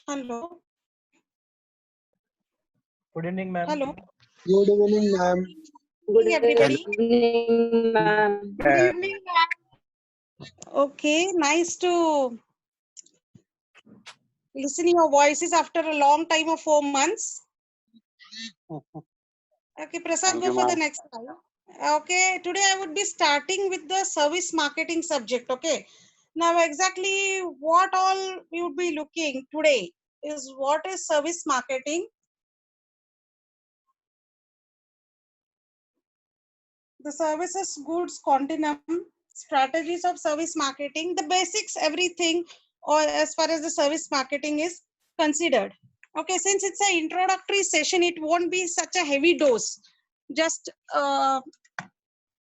Hello. Good evening, ma'am. Hello. Good evening, ma'am. Good evening, everybody. evening, ma'am. Good evening, ma'am. Okay, nice to listen your voices after a long time of 4 months. Okay, Prasad, Thank go you, for the ma'am. next slide. Okay, today I would be starting with the service marketing subject. Okay, now exactly what all we would be looking today is what is service marketing, the services goods continuum, strategies of service marketing, the basics, everything, or as far as the service marketing is considered. Okay, since it's an introductory session, it won't be such a heavy dose. Just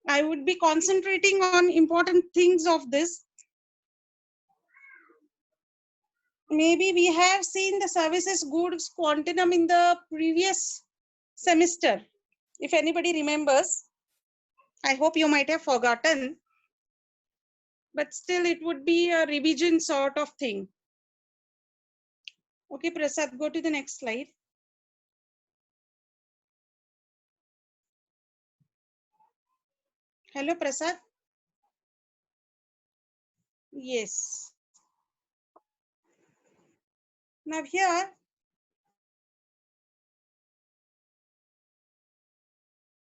I would be concentrating on important things of this. Maybe we have seen the services goods quantum in the previous semester. If anybody remembers, I hope you might have forgotten, but still it would be a revision sort of thing. Okay, Prasad, go to the next slide. Hello, Prasad. Yes. Now here,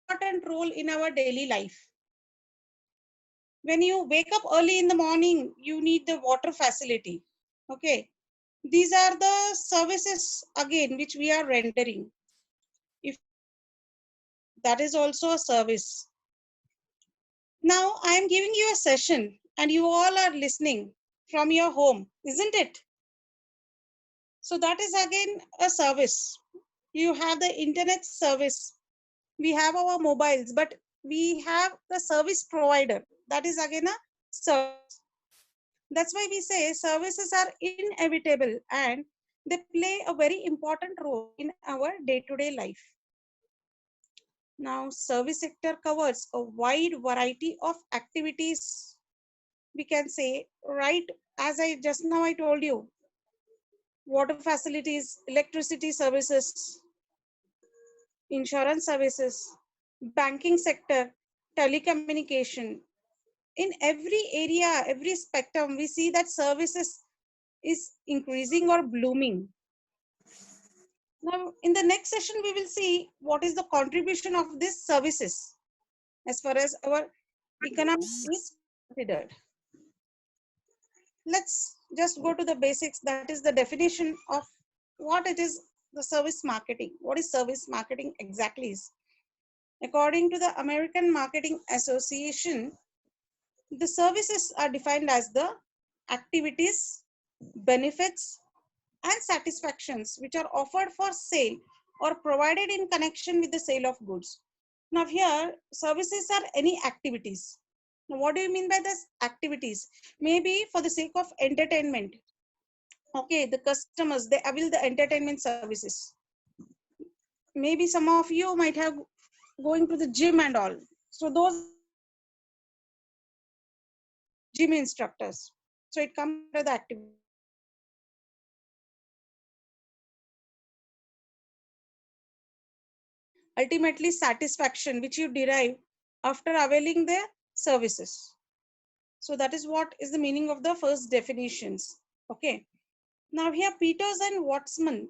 important role in our daily life. When you wake up early in the morning, you need the water facility. Okay. These are the services again which we are rendering. If that is also a service. Now I am giving you a session and you all are listening from your home, isn't it? So that is again a service. You have the internet service. We have our mobiles, but we have the service provider. That is again a service. That's why we say services are inevitable and they play a very important role in our day-to-day life. Now, service sector covers a wide variety of activities. We can say, right, as I just now I told you, water facilities, electricity services, insurance services, banking sector, telecommunication. In every area, every spectrum, we see that services is increasing or blooming. Now, in the next session, we will see what is the contribution of these services as far as our economy is considered. Let's just go to the basics. That is the definition of what it is, the service marketing. What is service marketing exactly is? According to the American Marketing Association, the services are defined as the activities, benefits, and satisfactions which are offered for sale or provided in connection with the sale of goods. Now here, services are any activities. Now what do you mean by this activities? Maybe for the sake of entertainment. Okay, the customers, they avail the entertainment services. Maybe some of you might have going to the gym and all. So those gym instructors. So it comes under the activity. Ultimately satisfaction which you derive after availing the services. So that is what is the meaning of the first definitions. Okay. Now here Peters and Watson,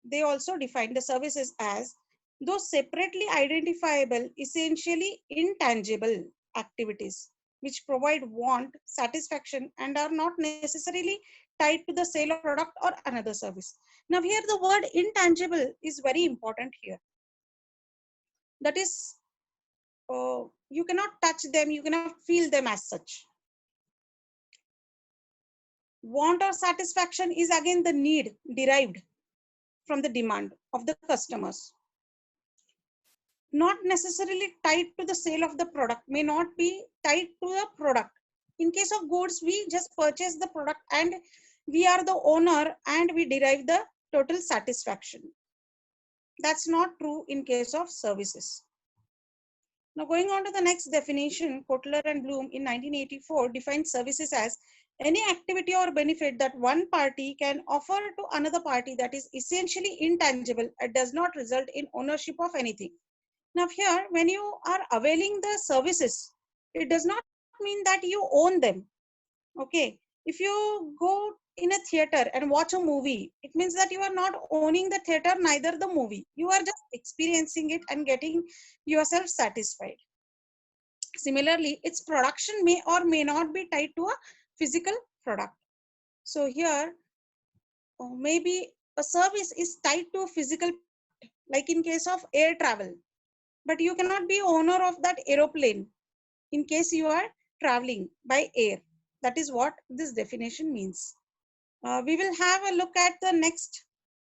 they also define the services as those separately identifiable, essentially intangible activities which provide want, satisfaction, and are not necessarily tied to the sale of product or another service. Now here the word intangible is very important here. That is, you cannot touch them, you cannot feel them as such. Want or satisfaction is again the need derived from the demand of the customers. Not necessarily tied to the sale of the product, may not be tied to the product. In case of goods, we just purchase the product and we are the owner and we derive the total satisfaction. That's not true in case of services. Now going on to the next definition, Kotler and Bloom in 1984 defined services as Any activity or benefit that one party can offer to another party that is essentially intangible and does not result in ownership of anything. Now here, when you are availing the services, it does not mean that you own them. Okay. If you go in a theater and watch a movie, it means that you are not owning the theater, neither the movie. You are just experiencing it and getting yourself satisfied. Similarly, its production may or may not be tied to a physical product. So here, maybe a service is tied to physical, like in case of air travel, but you cannot be owner of that aeroplane in case you are traveling by air. That is what this definition means. We will have a look at the next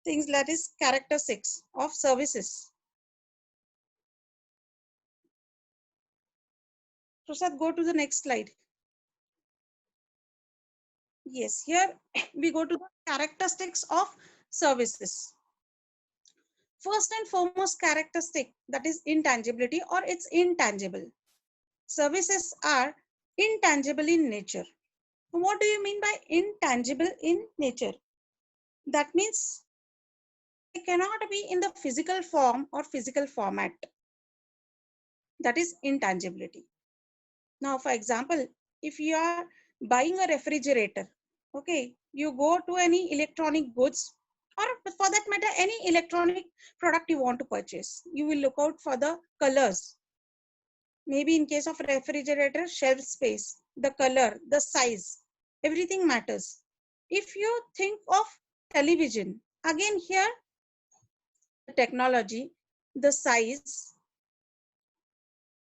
things, that is characteristics of services. Prasad, go to the next slide. Yes, here we go to the characteristics of services. First and foremost characteristic, that is intangibility, or it's intangible. Services are intangible in nature. What do you mean by intangible in nature? That means they cannot be in the physical form or physical format. That is intangibility. Now, for example, if you are buying a refrigerator, okay, you go to any electronic goods, or for that matter, any electronic product you want to purchase, you will look out for the colors. Maybe in case of refrigerator, shelf space, the color, the size, everything matters. If you think of television, again here, the technology, the size,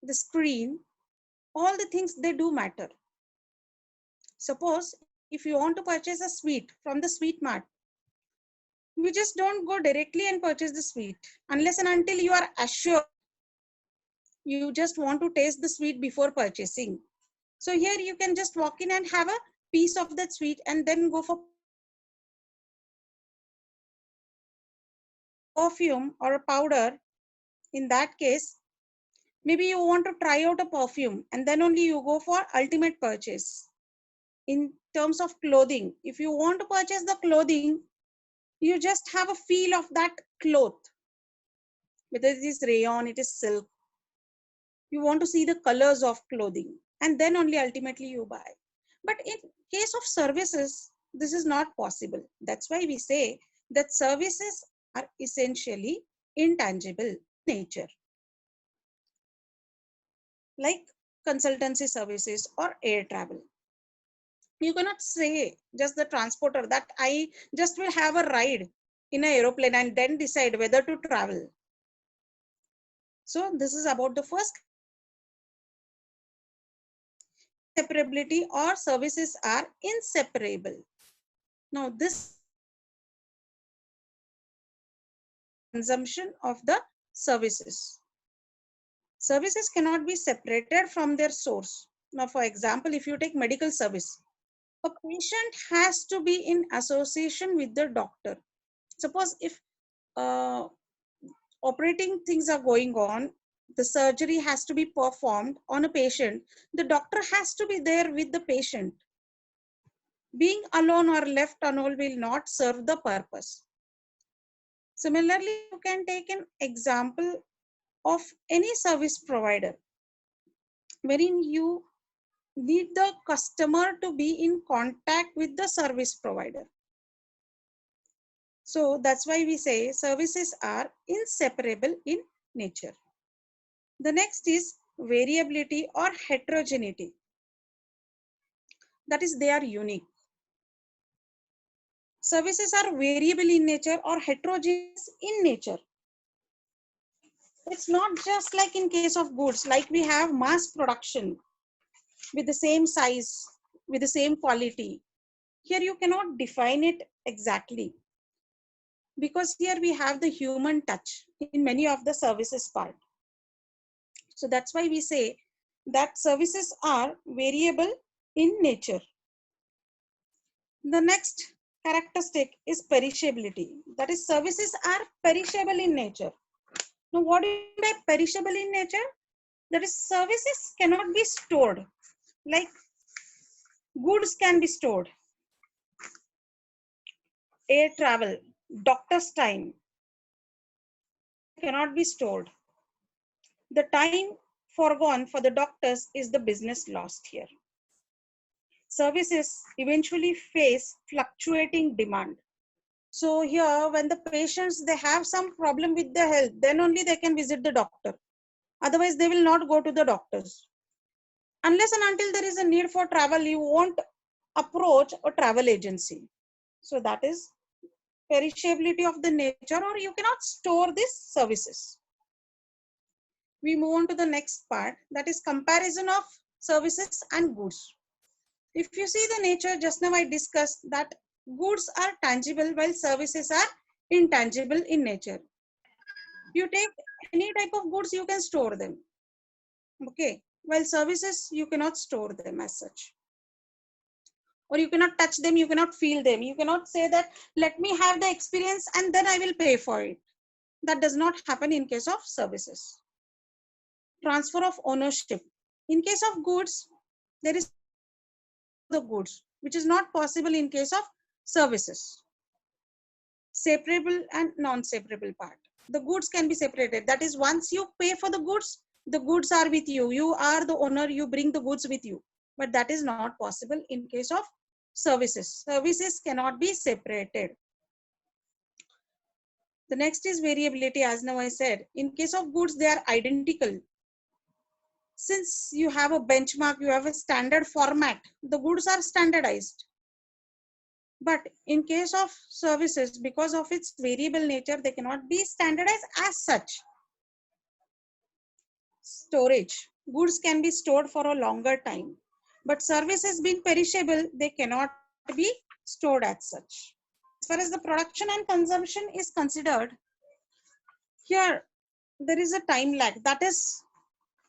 the screen, all the things, they do matter. Suppose if you want to purchase a sweet from the sweet mart, you just don't go directly and purchase the sweet unless and until you are assured you just want to taste the sweet before purchasing. So here you can just walk in and have a piece of that sweet and then go for perfume or a powder. In that case, maybe you want to try out a perfume and then only you go for ultimate purchase. In terms of clothing, if you want to purchase the clothing, you just have a feel of that cloth, whether it is rayon, it is silk. You want to see the colors of clothing and then only ultimately you buy. But in case of services, this is not possible. That's why we say that services are essentially intangible nature, like consultancy services or air travel. You cannot say just the transporter that I just will have a ride in an aeroplane and then decide whether to travel. So this is about the first. Separability, or services are inseparable. Now this consumption of the services. Services cannot be separated from their source. Now, for example, if you take medical service, a patient has to be in association with the doctor. Suppose if operating things are going on, the surgery has to be performed on a patient, the doctor has to be there with the patient. Being alone or left alone will not serve the purpose. Similarly, you can take an example of any service provider wherein you need the customer to be in contact with the service provider. So that's why we say services are inseparable in nature. The next is variability or heterogeneity. That is, they are unique. Services are variable in nature or heterogeneous in nature. It's not just like in case of goods, like we have mass production with the same size, with the same quality. Here you cannot define it exactly because here we have the human touch in many of the services part. So that's why we say that services are variable in nature. The next characteristic is perishability. That is, services are perishable in nature. Now, what do you mean by perishable in nature? That is, services cannot be stored. Like Goods can be stored. Air travel, doctor's time cannot be stored. The time foregone for the doctors is the business lost here. Services eventually face fluctuating demand. So here, when the patients, they have some problem with their health, then only they can visit the doctor. Otherwise, they will not go to the doctors. Unless and until there is a need for travel, you won't approach a travel agency. So that is perishability of the nature, or you cannot store these services. We move on to the next part, that is comparison of services and goods. If you see the nature, just now I discussed that goods are tangible while services are intangible in nature. You take any type of goods, you can store them. Okay, while services, you cannot store them as such. Or you cannot touch them, you cannot feel them. You cannot say that, let me have the experience and then I will pay for it. That does not happen in case of services. Transfer of ownership. In case of goods, there is the goods, which is not possible in case of services. Separable and non-separable part. The goods can be separated. That is, once you pay for the goods are with you. You are the owner, you bring the goods with you. But that is not possible in case of services. Services cannot be separated. The next is variability, as now I said. In case of goods, they are identical. Since you have a benchmark, you have a standard format, the goods are standardized. But in case of services, because of its variable nature, they cannot be standardized as such. Storage. Goods can be stored for a longer time. But services being perishable, they cannot be stored as such. As far as the production and consumption is considered, here there is a time lag. That is,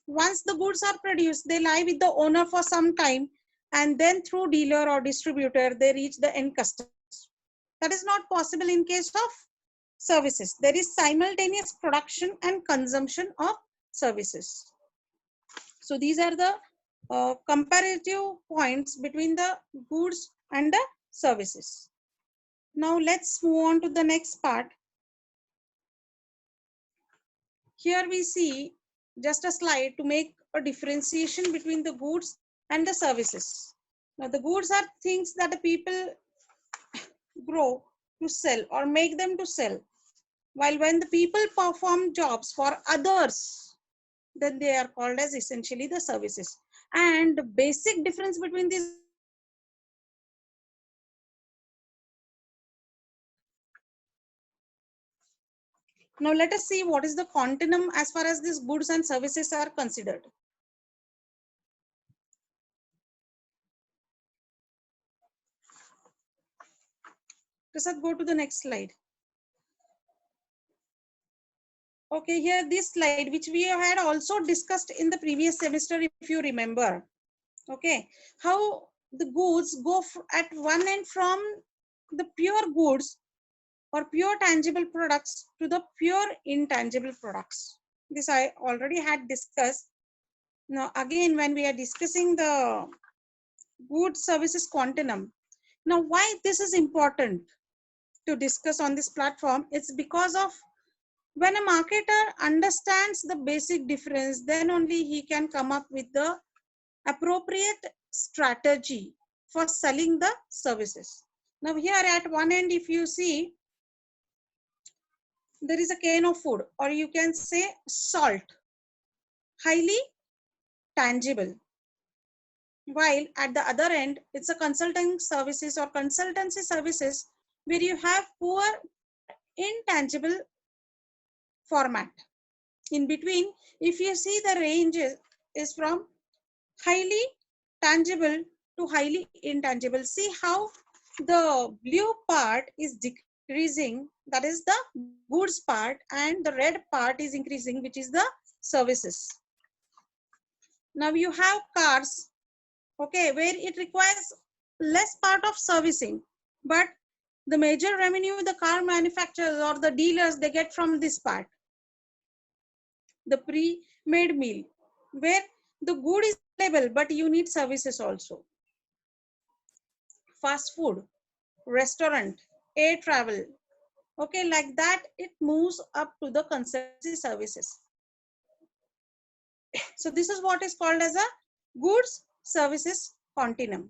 once the goods are produced, they lie with the owner for some time, and then through dealer or distributor, they reach the end customers. That is not possible in case of services. There is simultaneous production and consumption of services. So these are the comparative points between the goods and the services. Now let's move on to the next part. Here we see just a slide to make a differentiation between the goods and the services. Now the goods are things that the people grow to sell or make them to sell. While when the people perform jobs for others, then they are called as essentially the services. And the basic difference between these now let us see what is the continuum as far as these goods and services are considered. Prasad, go to the next slide. Okay, here this slide, which we had also discussed in the previous semester, if you remember. Okay, how the goods go at one end from the pure goods or pure tangible products to the pure intangible products. This I already had discussed. Now again, when we are discussing the goods services continuum, now why this is important to discuss on this platform, it's because of when a marketer understands the basic difference, then only he can come up with the appropriate strategy for selling the services. Now here at one end, if you see, there is a can of food, or you can say salt, highly tangible. While at the other end, it's a consulting services or consultancy services where you have poor intangible format. In between, if you see, the range is from highly tangible to highly intangible. See how the blue part is decreasing, that is the goods part, and the red part is increasing, which is the services. Now you have cars, okay, where it requires less part of servicing, but the major revenue the car manufacturers or the dealers, they get from this part, the pre-made meal, where the good is available, but you need services also. fast food, restaurant, air travel. Okay, like that, it moves up to the consultancy services. So this is what is called as a goods services continuum.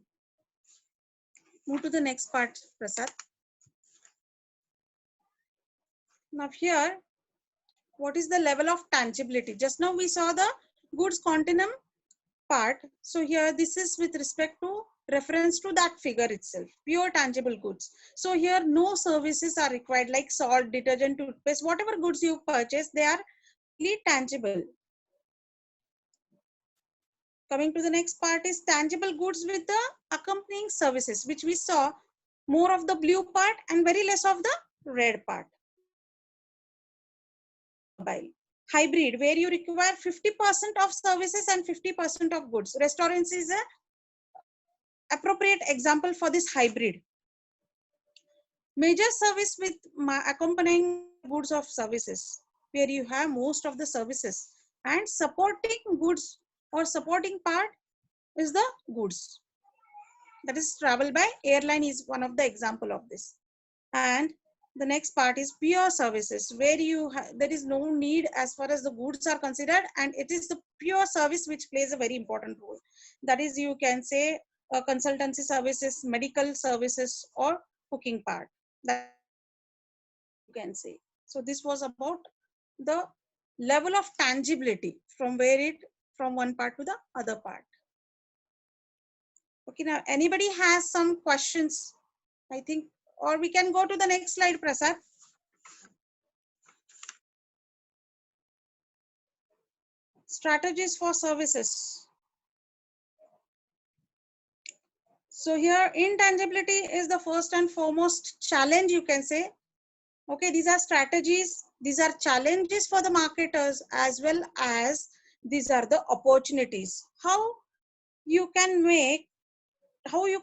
Move to the next part, Prasad. Now here, what is the level of tangibility? Just now we saw the goods continuum part. So here, this is with respect to reference to that figure itself, pure tangible goods. So here, no services are required like salt, detergent, toothpaste, whatever goods you purchase, they are really tangible. Coming to the next part is tangible goods with the accompanying services, which we saw more of the blue part and very less of the red part. Hybrid, where you require 50% of services and 50% of goods. Restaurants is a appropriate example for this hybrid. Major service with accompanying goods of services, where you have most of the services, and supporting goods or supporting part is the goods. That is travel by airline is one of the example of this. And the next part is pure services, where there is no need as far as the goods are considered, and it is the pure service which plays a very important role. That is, you can say consultancy services, medical services, or cooking part. That you can say. So this was about the level of tangibility from one part to the other part. Okay, now anybody has some questions, I think, or we can go to the next slide, Prasad. Strategies for services. So here, intangibility is the first and foremost challenge, you can say. Okay, these are strategies, these are challenges for the marketers, as well as these are the opportunities. How you can make, how you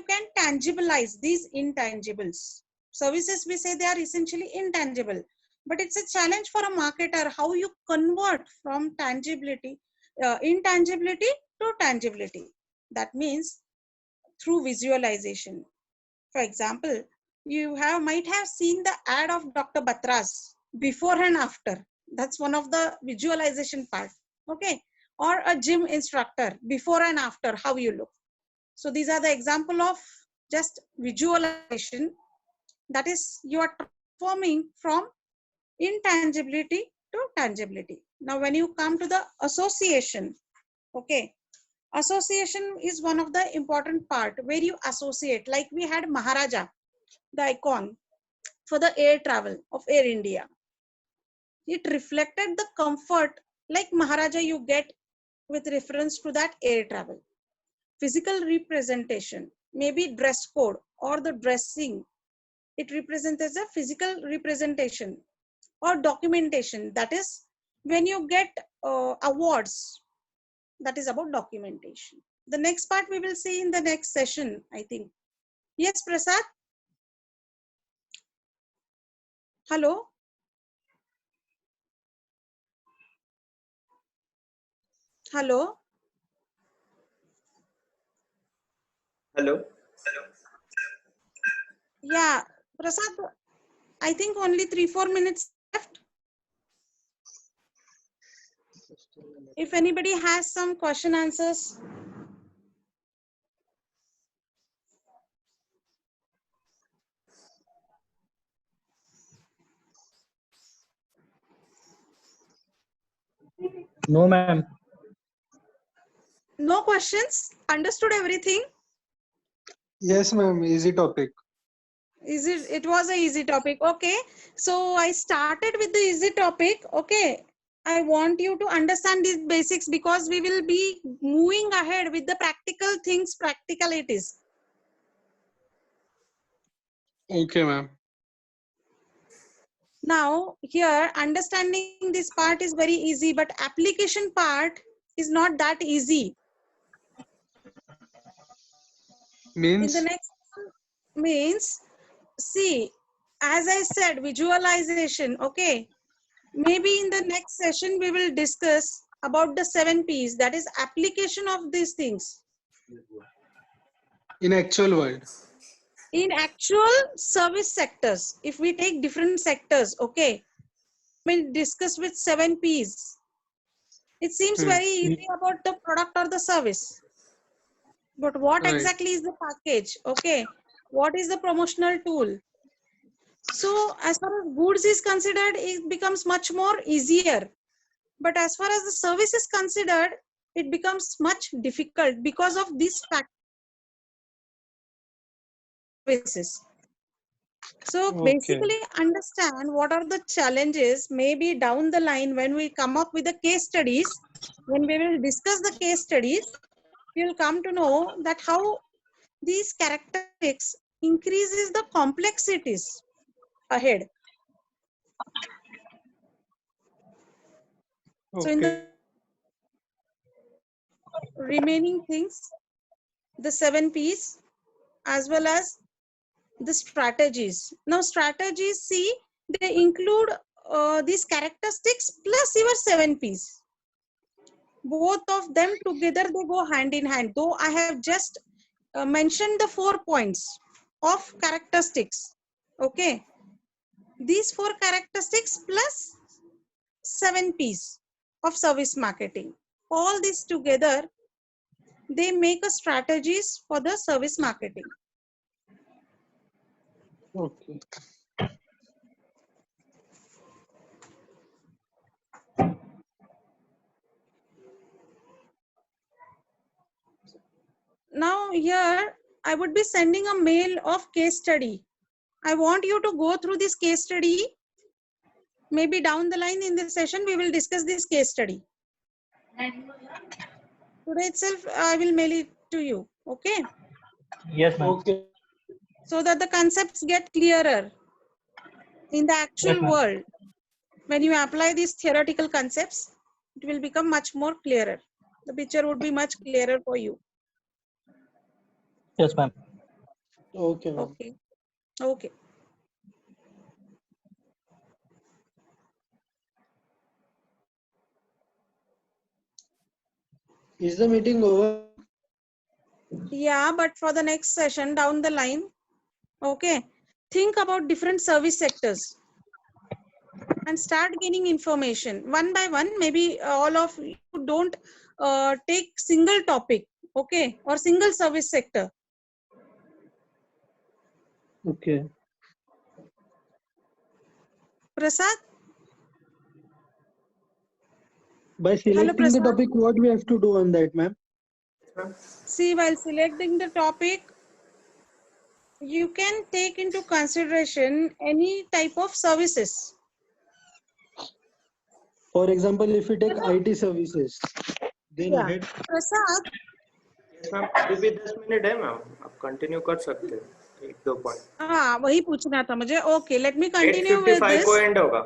can tangibilize these intangibles. Services, we say they are essentially intangible, but it's a challenge for a marketer how you convert from intangibility to tangibility. That means through visualization. For example, you might have seen the ad of Dr. Batras before and after. That's one of the visualization part. Okay, or a gym instructor before and after, how you look. So these are the example of just visualization. That is, you are transforming from intangibility to tangibility. Now, when you come to the association, okay, association is one of the important part where you associate. Like we had Maharaja, the icon for the air travel of Air India. It reflected the comfort like Maharaja you get with reference to that air travel. Physical representation, maybe dress code or the dressing, it represents as a physical representation, or documentation, that is when you get awards, that is about documentation. The next part we will see in the next session, I think. Yes, Prasad? Hello? Hello? Hello. Yeah, Prasad, I think only 3-4 minutes left. If anybody has some question answers. No, ma'am. No questions? Understood everything? Yes, ma'am. Easy topic. It was a easy topic. Okay, so I started with the easy topic. Okay, I want you to understand these basics because we will be moving ahead with the practical things, practicalities. Okay, ma'am. Now here, understanding this part is very easy, but application part is not that easy. In the Means? next means, see, as I said, visualization. Okay, maybe in the next session we will discuss about the 7 P's, that is application of these things. In actual world. In actual service sectors, if we take different sectors, okay, we'll discuss with 7 P's. It seems Hmm. very easy about the product or the service. But what Right. exactly is the package? Okay. What is the promotional tool? So as far as goods is considered, it becomes much more easier. But as far as the service is considered, it becomes much difficult because of these services. So Okay. basically understand what are the challenges maybe down the line when we come up with the case studies. When we will discuss the case studies, you will come to know that how these characteristics increases the complexities ahead. So in the Okay. remaining things, the 7 P's as well as the strategies. Now strategies, see, they include these characteristics plus your 7 P's. Both of them together, they go hand in hand. Though I have just mentioned the 4 points of characteristics. Okay. These 4 characteristics plus 7 P's of service marketing. All these together, they make a strategies for the service marketing. Okay. Now here, I would be sending a mail of case study. I want you to go through this case study. Maybe down the line in this session, we will discuss this case study. Today itself, I will mail it to you. Okay. Yes, ma'am. Okay. So that the concepts get clearer in the Yes, actual ma'am. world. When you apply these theoretical concepts, it will become much more clearer. The picture would be much clearer for you. Yes, ma'am. Okay, ma'am. Okay. Okay. Is the meeting over? Yeah, but for the next session down the line, okay, think about different service sectors and start gaining information one by one. Maybe all of you don't take single topic, okay, or single service sector. Okay. Prasad? By Hello, selecting the Prasad. topic, what we have to do on that, ma'am? See, while selecting the topic, you can take into consideration any type of services. For example, if we take IT services, then Yeah. ahead. Prasad, Yes, ma'am अभी भी 10 minute है ma'am आप continue कर सकते हैं एक दो point हाँ वही पूछना था मुझे. Okay, let me continue with 8:55 this. को एंड होगा.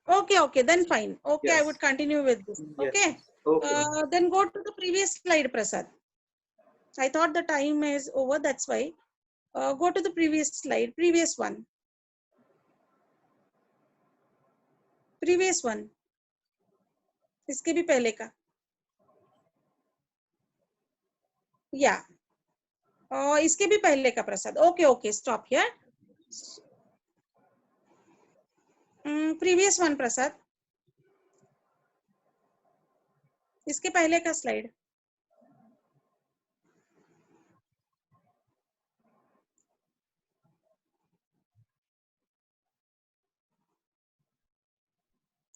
Okay, then fine. Okay, I Yes. would continue with this. Yes. Okay. Okay. Then go to the previous slide, Prasad. I thought the time is over, that's why. Go to the previous slide, previous one. Previous one. इसके भी पहले का. Yeah. इसके भी पहले का प्रसाद. Okay, stop here. Previous one, प्रसाद. इसके पहले का slide.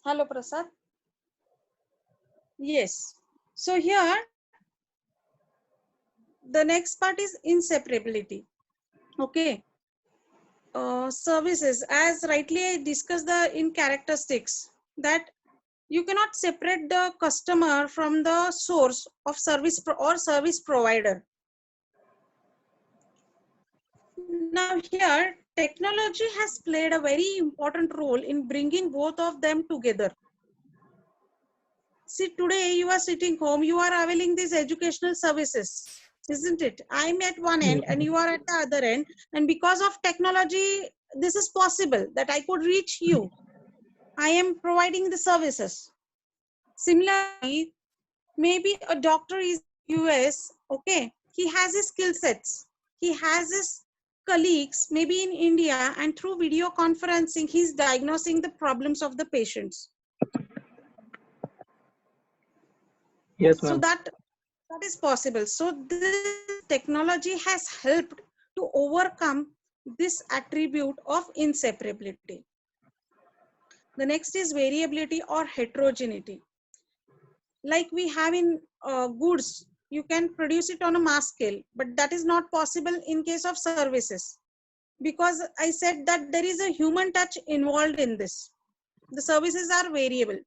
Hello, Prasad. Yes. So here, the next part is inseparability. Okay. Services, as rightly I discussed in characteristics, that you cannot separate the customer from the source of service or service provider. Now here, technology has played a very important role in bringing both of them together. See, today you are sitting home, you are availing these educational services, isn't it? I'm at one end and you are at the other end. And because of technology, this is possible that I could reach you. I am providing the services. Similarly, maybe a doctor is US, okay, he has his skill sets, he has his colleagues, maybe in India, and through video conferencing, he's diagnosing the problems of the patients. Yes, So ma'am. that is possible. So this technology has helped to overcome this attribute of inseparability. The next is variability or heterogeneity. Like we have in goods, you can produce it on a mass scale, but that is not possible in case of services, because I said that there is a human touch involved in this. The services are variable.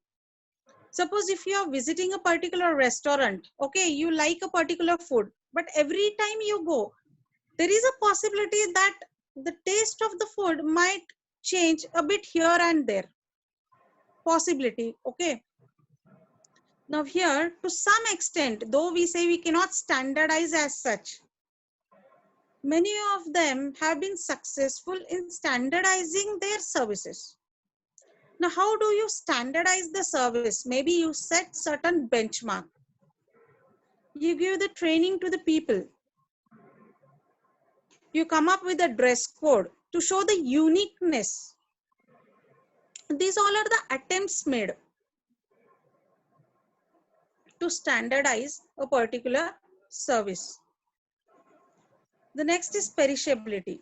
Suppose if you are visiting a particular restaurant, okay, you like a particular food, but every time you go, there is a possibility that the taste of the food might change a bit here and there. Possibility, okay. Now here, to some extent, though we say we cannot standardize as such, many of them have been successful in standardizing their services. Now, how do you standardize the service? Maybe you set certain benchmark. You give the training to the people. You come up with a dress code to show the uniqueness. These all are the attempts made to standardize a particular service. The next is perishability.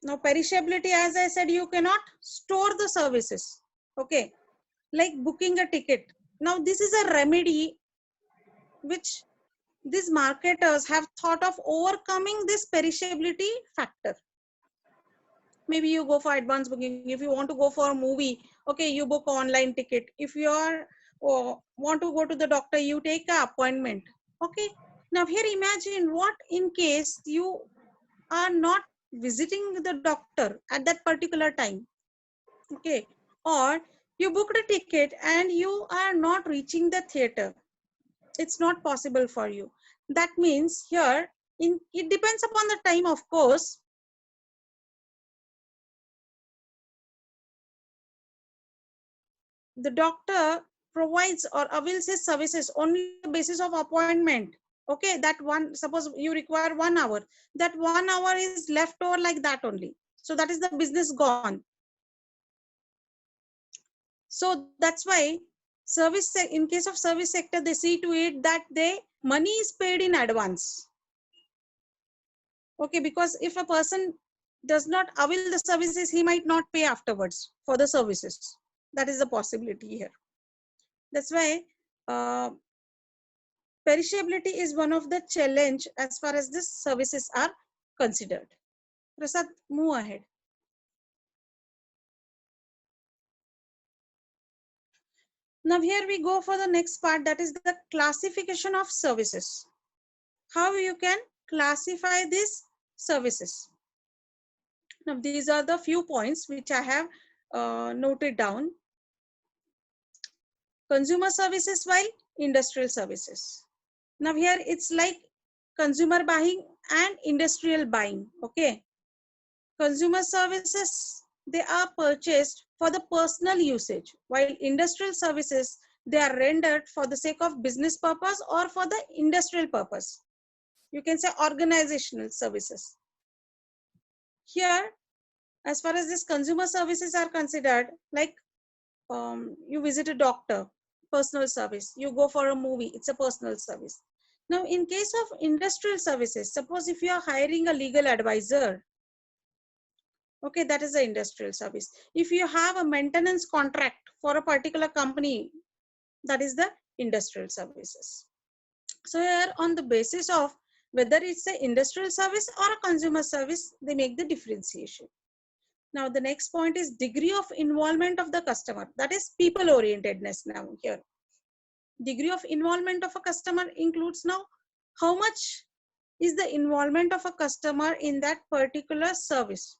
Now, perishability, as I said, you cannot store the services. Okay, like booking a ticket. Now, this is a remedy which these marketers have thought of overcoming this perishability factor. Maybe you go for advance booking. If you want to go for a movie, okay, you book online ticket. If you are want to go to the doctor, you take an appointment. Okay. Now here imagine what in case you are not visiting the doctor at that particular time. Okay. Or you booked a ticket and you are not reaching the theater. It's not possible for you. That means here, it depends upon the time, of course. The doctor provides or avails his services only on the basis of appointment. Okay, that one, suppose you require 1 hour, that 1 hour is left over like that only. So that is the business gone. So that's why in case of service sector, they see to it that money is paid in advance. Okay, because if a person does not avail the services, he might not pay afterwards for the services. That is the possibility here. That's why perishability is one of the challenge as far as these services are considered. Prasad, move ahead. Now here we go for the next part, that is the classification of services. How you can classify these services. Now these are the few points which I have noted down. Consumer services while industrial services. Now here it's like consumer buying and industrial buying. Okay. Consumer services, they are purchased for the personal usage, while industrial services, they are rendered for the sake of business purpose or for the industrial purpose. You can say organizational services. Here, as far as these consumer services are considered, like you visit a doctor, personal service. You go for a movie, it's a personal service. Now, in case of industrial services, suppose if you are hiring a legal advisor, okay, that is the industrial service. If you have a maintenance contract for a particular company, that is the industrial services. So here, on the basis of whether it's an industrial service or a consumer service, they make the differentiation. Now, the next point is degree of involvement of the customer. That is people orientedness now here. Degree of involvement of a customer includes now how much is the involvement of a customer in that particular service.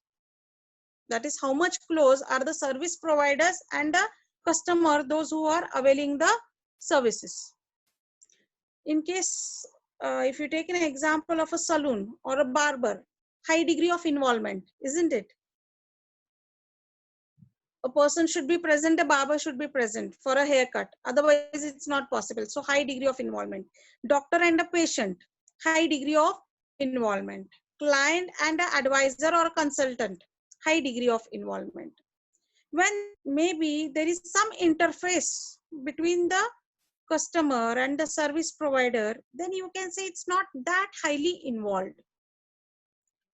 That is how much close are the service providers and the customer, those who are availing the services. In case, if you take an example of a salon or a barber, high degree of involvement, isn't it? A person should be present, a barber should be present for a haircut. Otherwise, it's not possible. So high degree of involvement. Doctor and a patient, high degree of involvement. Client and an advisor or consultant, high degree of involvement. When maybe there is some interface between the customer and the service provider, then you can say it's not that highly involved.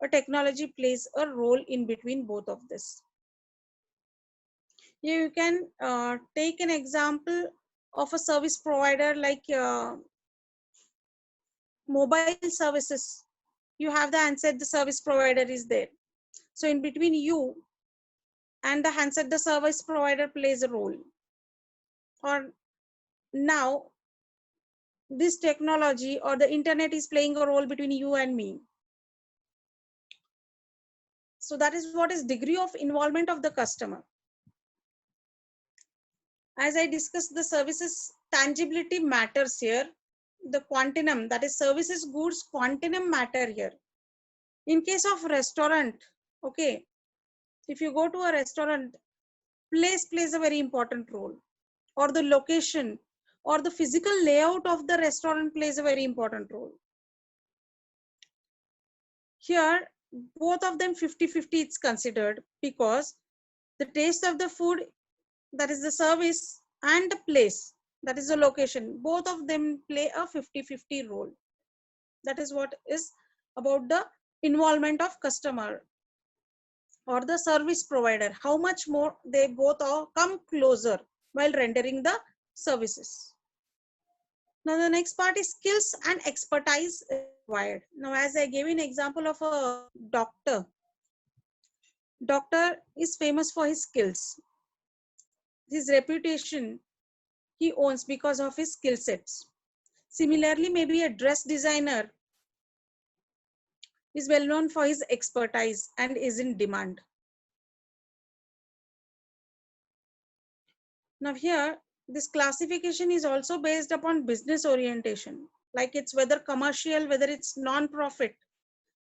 A technology plays a role in between both of this. You can take an example of a service provider like mobile services. You have the handset, the service provider is there. So in between you and the handset, the service provider plays a role. Or now this technology or the internet is playing a role between you and me. So that is what is degree of involvement of the customer. As I discussed, the services tangibility matters here. The quantum, that is services goods quantum matter here. In case of restaurant, okay, if you go to a restaurant, place plays a very important role, or the location or the physical layout of the restaurant plays a very important role. Here, both of them 50-50 it's considered, because the taste of the food, that is the service, and the place, that is the location, both of them play a 50-50 role. That is what is about the involvement of customer or the service provider, how much more they both are come closer while rendering the services. Now the next part is skills and expertise required. Now as I gave an example of a doctor, doctor is famous for his skills, his reputation he owns because of his skill sets. Similarly, maybe a dress designer is well known for his expertise and is in demand. Now here, this classification is also based upon business orientation, like it's whether commercial, whether it's non-profit,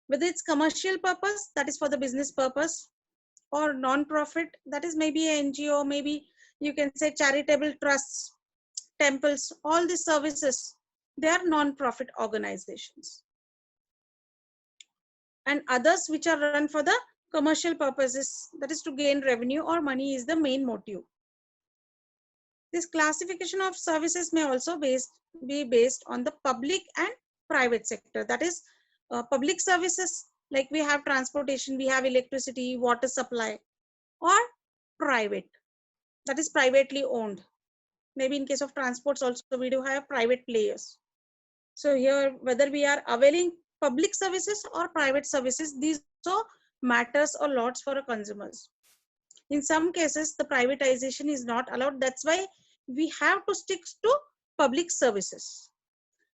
whether it's commercial purpose, that is for the business purpose, or non-profit, that is maybe an NGO, maybe you can say charitable trusts, temples, all these services, they are non-profit organizations. And others which are run for the commercial purposes, that is to gain revenue or money is the main motive. This classification of services may also be based on the public and private sector. That is public services, like we have transportation, we have electricity, water supply, or private, that is privately owned. Maybe in case of transports also we do have private players. So here, whether we are availing public services or private services, these also matters a lot for our consumers. In some cases, the privatization is not allowed. That's why we have to stick to public services.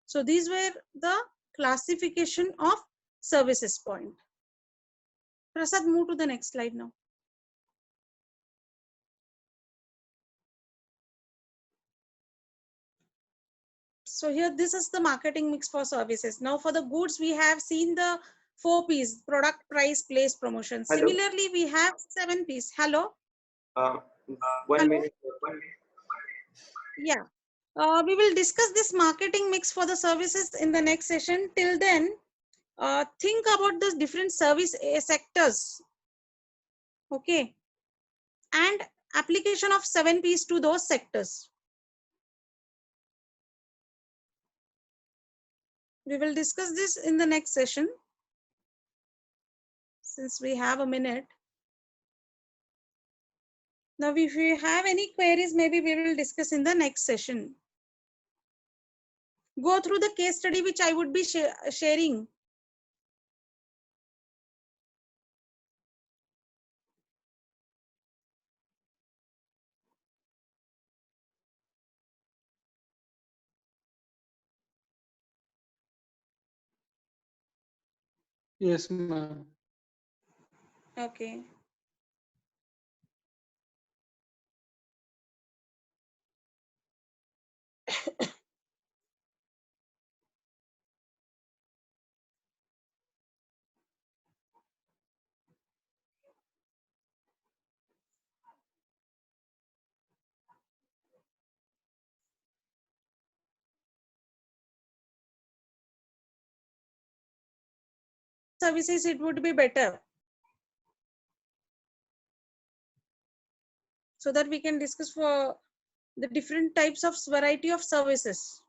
So these were the classification of services point. Prasad, move to the next slide now. So here, this is the marketing mix for services. Now for the goods, we have seen the 4 P's: product, price, place, promotion. Hello. Similarly, we have 7 P's. Hello? 1 Hello? minute. Yeah. We will discuss this marketing mix for the services in the next session. Till then, think about the different service sectors. Okay. And application of 7 P's to those sectors. We will discuss this in the next session, since we have a minute. Now, if you have any queries, maybe we will discuss in the next session. Go through the case study which I would be sharing. Yes, ma'am. Okay. services, it would be better, so that we can discuss for the different types of variety of services.